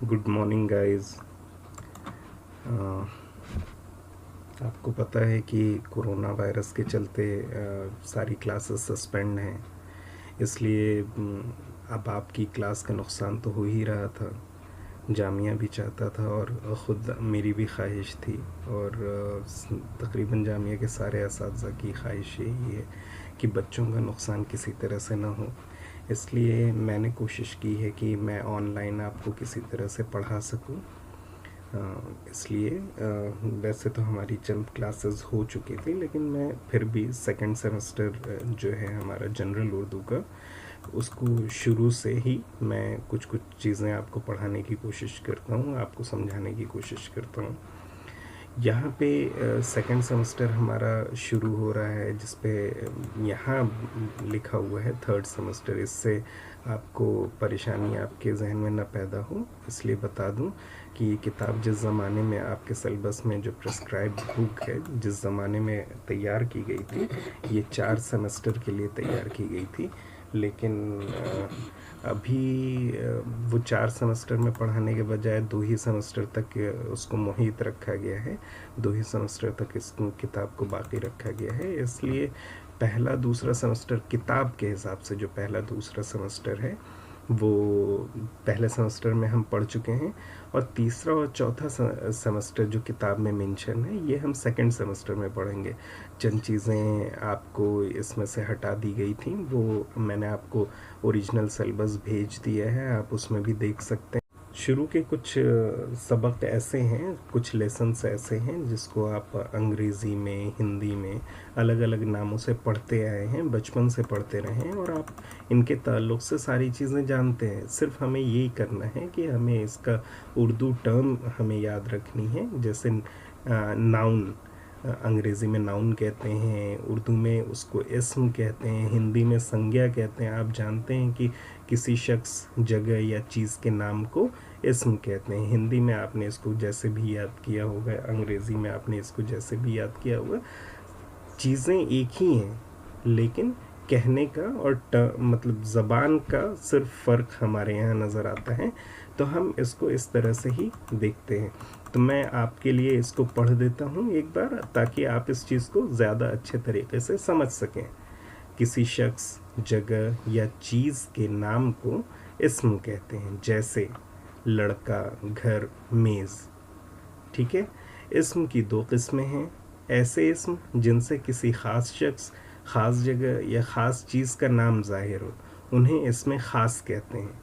Good morning guys. आपको पता है कि कोरोना वायरस के चलते सारी क्लासेस सस्पेंड हैं, इसलिए अब आपकी क्लास का नुकसान तो हो ही रहा था। जामिया भी चाहता था और ख़ुद मेरी भी ख्वाहिश थी, और तकरीबन जामिया के सारे असातिज़ा की ख्वाहिश यही है कि बच्चों का नुकसान किसी तरह से ना हो। इसलिए मैंने कोशिश की है कि मैं ऑनलाइन आपको किसी तरह से पढ़ा सकूं। इसलिए वैसे तो हमारी चंद क्लासेस हो चुकी थी, लेकिन मैं फिर भी सेकंड सेमेस्टर जो है हमारा जनरल उर्दू का, उसको शुरू से ही मैं कुछ कुछ चीज़ें आपको पढ़ाने की कोशिश करता हूँ, आपको समझाने की कोशिश करता हूँ। यहाँ पे सेकंड सेमेस्टर हमारा शुरू हो रहा है, जिस पे यहाँ लिखा हुआ है थर्ड सेमेस्टर। इससे आपको परेशानी आपके जहन में न पैदा हो, इसलिए बता दूं कि ये किताब जिस ज़माने में आपके सिलेबस में जो प्रेस्क्राइब बुक है, जिस ज़माने में तैयार की गई थी, ये 4 सेमेस्टर के लिए तैयार की गई थी। लेकिन अभी वो 4 सेमेस्टर में पढ़ाने के बजाय 2 ही सेमेस्टर तक उसको मुहित रखा गया है, 2 ही सेमेस्टर तक इस किताब को बाकी रखा गया है। इसलिए पहला दूसरा सेमेस्टर किताब के हिसाब से जो पहला दूसरा सेमेस्टर है वो पहले सेमेस्टर में हम पढ़ चुके हैं, और तीसरा और चौथा सेमेस्टर जो किताब में मेंशन है ये हम सेकंड सेमेस्टर में पढ़ेंगे। चंद चीज़ें आपको इसमें से हटा दी गई थी, वो मैंने आपको ओरिजिनल सिलेबस भेज दिया है, आप उसमें भी देख सकते हैं। शुरू के कुछ सबक ऐसे हैं, कुछ लेसन्स ऐसे हैं जिसको आप अंग्रेज़ी में, हिंदी में अलग अलग नामों से पढ़ते आए हैं, बचपन से पढ़ते रहे हैं, और आप इनके ताल्लुक़ से सारी चीज़ें जानते हैं। सिर्फ हमें यही करना है कि हमें इसका उर्दू टर्म हमें याद रखनी है। जैसे नाउन, अंग्रेज़ी में नाउन कहते हैं, उर्दू में उसको इस्म कहते हैं, हिंदी में संज्ञा कहते हैं। आप जानते हैं कि किसी शख्स, जगह या चीज़ के नाम को इस्म कहते हैं। हिंदी में आपने इसको जैसे भी याद किया होगा, अंग्रेज़ी में आपने इसको जैसे भी याद किया होगा। चीज़ें एक ही हैं, लेकिन कहने का और मतलब ज़बान का सिर्फ फ़र्क हमारे यहाँ नज़र आता है। तो हम इसको इस तरह से ही देखते हैं। तो मैं आपके लिए इसको पढ़ देता हूँ एक बार, ताकि आप इस चीज़ को ज़्यादा अच्छे तरीके से समझ सकें। किसी शख्स, जगह या चीज़ के नाम को इस्म कहते हैं, जैसे लड़का, घर, मेज़। ठीक है। इस्म की 2 किस्में हैं। ऐसे इस्म जिनसे किसी ख़ास शख्स, ख़ास जगह या ख़ास चीज़ का नाम ज़ाहिर हो, उन्हें इसमें ख़ास कहते हैं,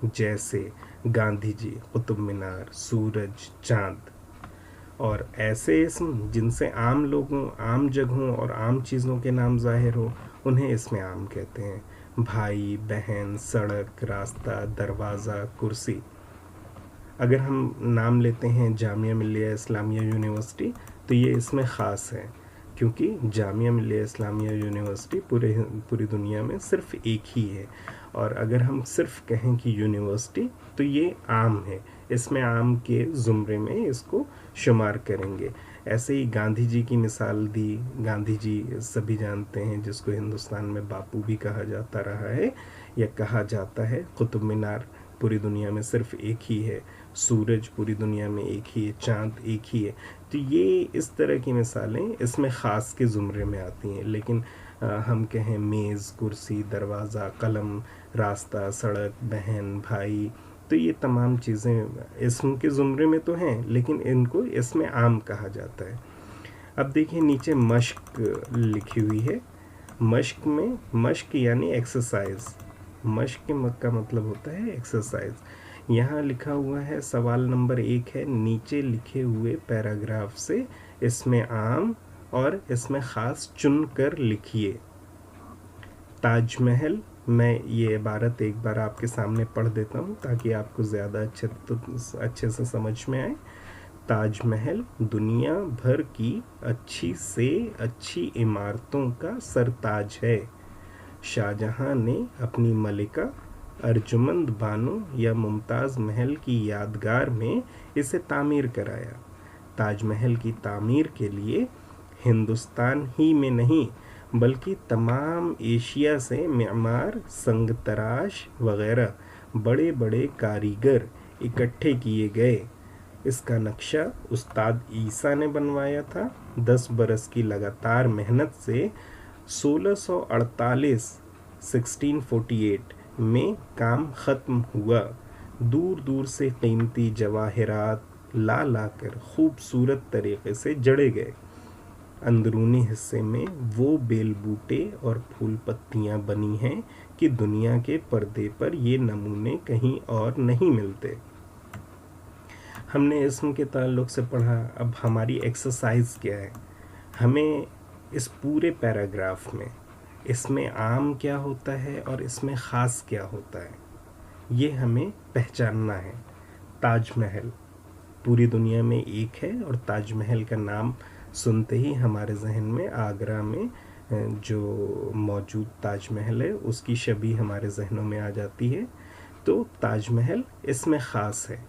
जैसे गांधी जी, कुतुब मीनार, सूरज, चाँद। और ऐसे इस्म जिनसे आम लोगों, आम जगहों और आम चीज़ों के नाम ज़ाहिर हो, उन्हें इसमें आम कहते हैं। भाई, बहन, सड़क, रास्ता, दरवाज़ा, कुर्सी। अगर हम नाम लेते हैं जामिया मिल्लिया इस्लामिया यूनिवर्सिटी, तो ये इसमें ख़ास है, क्योंकि जामिया मिल्लिया इस्लामिया यूनिवर्सिटी पूरी दुनिया में सिर्फ़ एक ही है। और अगर हम सिर्फ कहें कि यूनिवर्सिटी, तो ये आम है, इसमें आम के ज़ुमरे में इसको शुमार करेंगे। ऐसे ही गांधी जी की मिसाल दी। गांधी जी सभी जानते हैं, जिसको हिंदुस्तान में बापू भी कहा जाता रहा है या कहा जाता है। कुतुब मीनार पूरी दुनिया में सिर्फ एक ही है, सूरज पूरी दुनिया में एक ही है, चाँद एक ही है। तो ये इस तरह की मिसालें इसमें ख़ास के ज़ुमरे में आती हैं। लेकिन हम कहें मेज़, कुर्सी, दरवाज़ा, कलम, रास्ता, सड़क, बहन, भाई, तो ये तमाम चीज़ें इस्म के ज़ुमरे में तो हैं, लेकिन इनको इसमें आम कहा जाता है। अब देखिए नीचे मश्क लिखी हुई है। मश्क में, मश्क यानी एक्सरसाइज। मश्क का मतलब होता है एक्सरसाइज। यहाँ लिखा हुआ है, सवाल नंबर 1 है, नीचे लिखे हुए पैराग्राफ से इसमें आम और इसमें ख़ास चुन कर लिखिए। ताजमहल, मैं ये इबारत एक बार आपके सामने पढ़ देता हूँ ताकि आपको ज़्यादा अच्छे से समझ में आए। ताजमहल दुनिया भर की अच्छी से अच्छी इमारतों का सरताज है। शाहजहां ने अपनी मलिका अर्जुमंद बानो या मुमताज़ महल की यादगार में इसे तामीर कराया। ताजमहल की तामीर के लिए हिंदुस्तान ही में नहीं, बल्कि तमाम एशिया से मेमार, संग तराश वगैरह बड़े बड़े कारीगर इकट्ठे किए गए। इसका नक्शा उस्ताद ईसा ने बनवाया था। 10 बरस की लगातार मेहनत से 1648 1648 में काम ख़त्म हुआ। दूर दूर से कीमती जवाहरात ला लाकर खूबसूरत तरीके से जड़े गए। अंदरूनी हिस्से में वो बेल बूटे और फूल पत्तियां बनी हैं कि दुनिया के पर्दे पर ये नमूने कहीं और नहीं मिलते। हमने इसम के ताल्लुक़ से पढ़ा। अब हमारी एक्सरसाइज क्या है? हमें इस पूरे पैराग्राफ में इसमें आम क्या होता है और इसमें ख़ास क्या होता है, ये हमें पहचानना है। ताजमहल पूरी दुनिया में एक है और ताजमहल का नाम सुनते ही हमारे जहन में आगरा में जो मौजूद ताजमहल है उसकी छवि हमारे जहनों में आ जाती है। तो ताजमहल इसमें ख़ास है।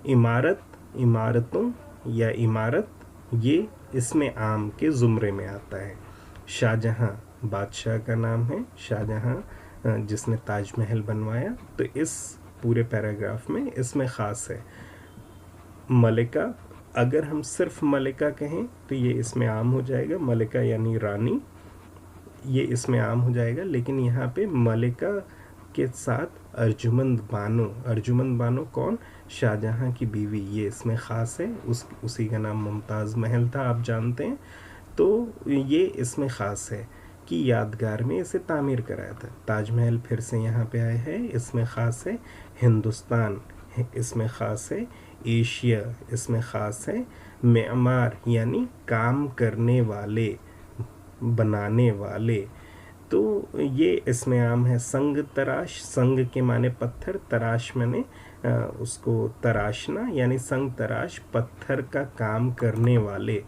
इमारत, इमारतों या इमारत, ये इसमें आम के ज़ुमरे में आता है। शाहजहाँ बादशाह का नाम है, शाहजहाँ जिसने ताजमहल बनवाया, तो इस पूरे पैराग्राफ में इसमें ख़ास है। मलिका, अगर हम सिर्फ मलिका कहें तो ये इसमें आम हो जाएगा। मलिका यानी रानी, ये इसमें आम हो जाएगा। लेकिन यहाँ पे मलिका के साथ अर्जुमंद बानो, अर्जुमंद बानो कौन? शाहजहाँ की बीवी, ये इसमें ख़ास है। उसी का नाम मुमताज़ महल था, आप जानते हैं। तो ये इसमें ख़ास है कि यादगार में इसे तामीर कराया था। ताजमहल फिर से यहाँ पे आए हैं, इसमें ख़ास है। हिंदुस्तान इसमें ख़ास है। एशिया इसमें ख़ास है। मेमार यानी काम करने वाले, बनाने वाले, तो ये इसमें आम है। संग तराश, संग के माने पत्थर, तराश माने उसको तराशना, यानी संग तराश पत्थर का काम करने वाले,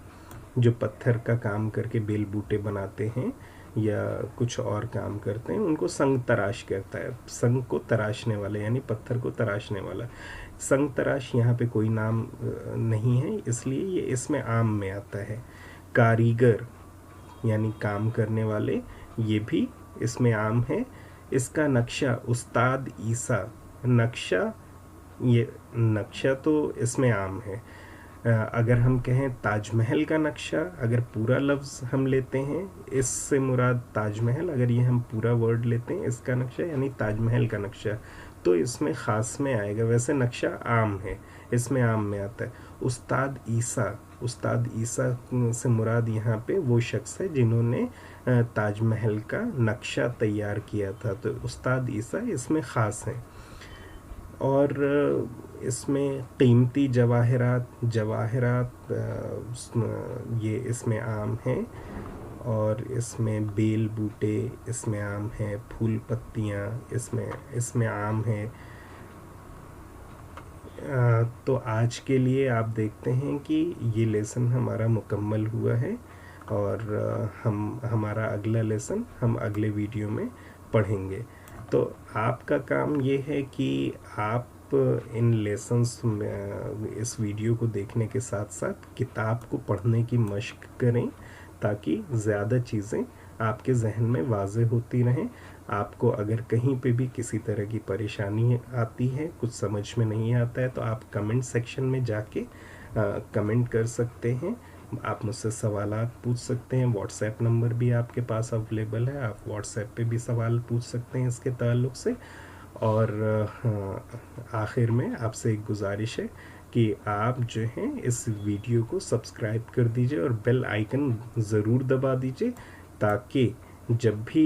जो पत्थर का काम करके बेल बूटे बनाते हैं या कुछ और काम करते हैं, उनको संग तराश कहता है। संग को तराशने वाले यानी पत्थर को तराशने वाला। संग तराश यहाँ पे कोई नाम नहीं है, इसलिए ये इसमें आम में आता है। कारीगर यानी काम करने वाले, ये भी इसमें आम है। इसका नक्शा उस्ताद ईसा, नक्शा, ये नक्शा तो इसमें आम है। अगर हम कहें ताजमहल का नक्शा, अगर पूरा लफ्ज़ हम लेते हैं, इससे मुराद ताजमहल, अगर ये हम पूरा वर्ड लेते हैं, इसका नक्शा यानी ताजमहल का नक्शा, तो इसमें ख़ास में आएगा। वैसे नक्शा आम है, इसमें आम में आता है। उस्ताद ईसा, उस्ताद ईसा से मुराद यहाँ पे वो शख्स है जिन्होंने ताजमहल का नक्शा तैयार किया था, तो उस्ताद ईसा इसमें ख़ास हैं। और इसमें कीमती जवाहरात, जवाहरात ये इसमें आम हैं। और इसमें बेल बूटे इसमें आम हैं। फूल पत्तियाँ इसमें आम हैं। तो आज के लिए आप देखते हैं कि ये लेसन हमारा मुकम्मल हुआ है और हमारा अगला लेसन हम अगले वीडियो में पढ़ेंगे। तो आपका काम ये है कि आप इन लेसन्स में इस वीडियो को देखने के साथ साथ किताब को पढ़ने की मशक करें, ताकि ज़्यादा चीज़ें आपके जहन में वाज़ेह होती रहें। आपको अगर कहीं पे भी किसी तरह की परेशानी आती है, कुछ समझ में नहीं आता है, तो आप कमेंट सेक्शन में जाके कमेंट कर सकते हैं। आप मुझसे सवालात पूछ सकते हैं। व्हाट्सएप नंबर भी आपके पास अवेलेबल है, आप व्हाट्सएप पे भी सवाल पूछ सकते हैं इसके ताल्लुक़ से। और आखिर में आपसे एक गुजारिश है कि आप जो हैं इस वीडियो को सब्सक्राइब कर दीजिए और बेल आइकन ज़रूर दबा दीजिए, ताकि जब भी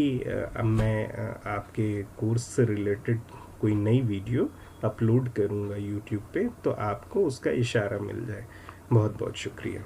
मैं आपके कोर्स से रिलेटेड कोई नई वीडियो अपलोड करूँगा यूट्यूब पे, तो आपको उसका इशारा मिल जाए। बहुत बहुत शुक्रिया।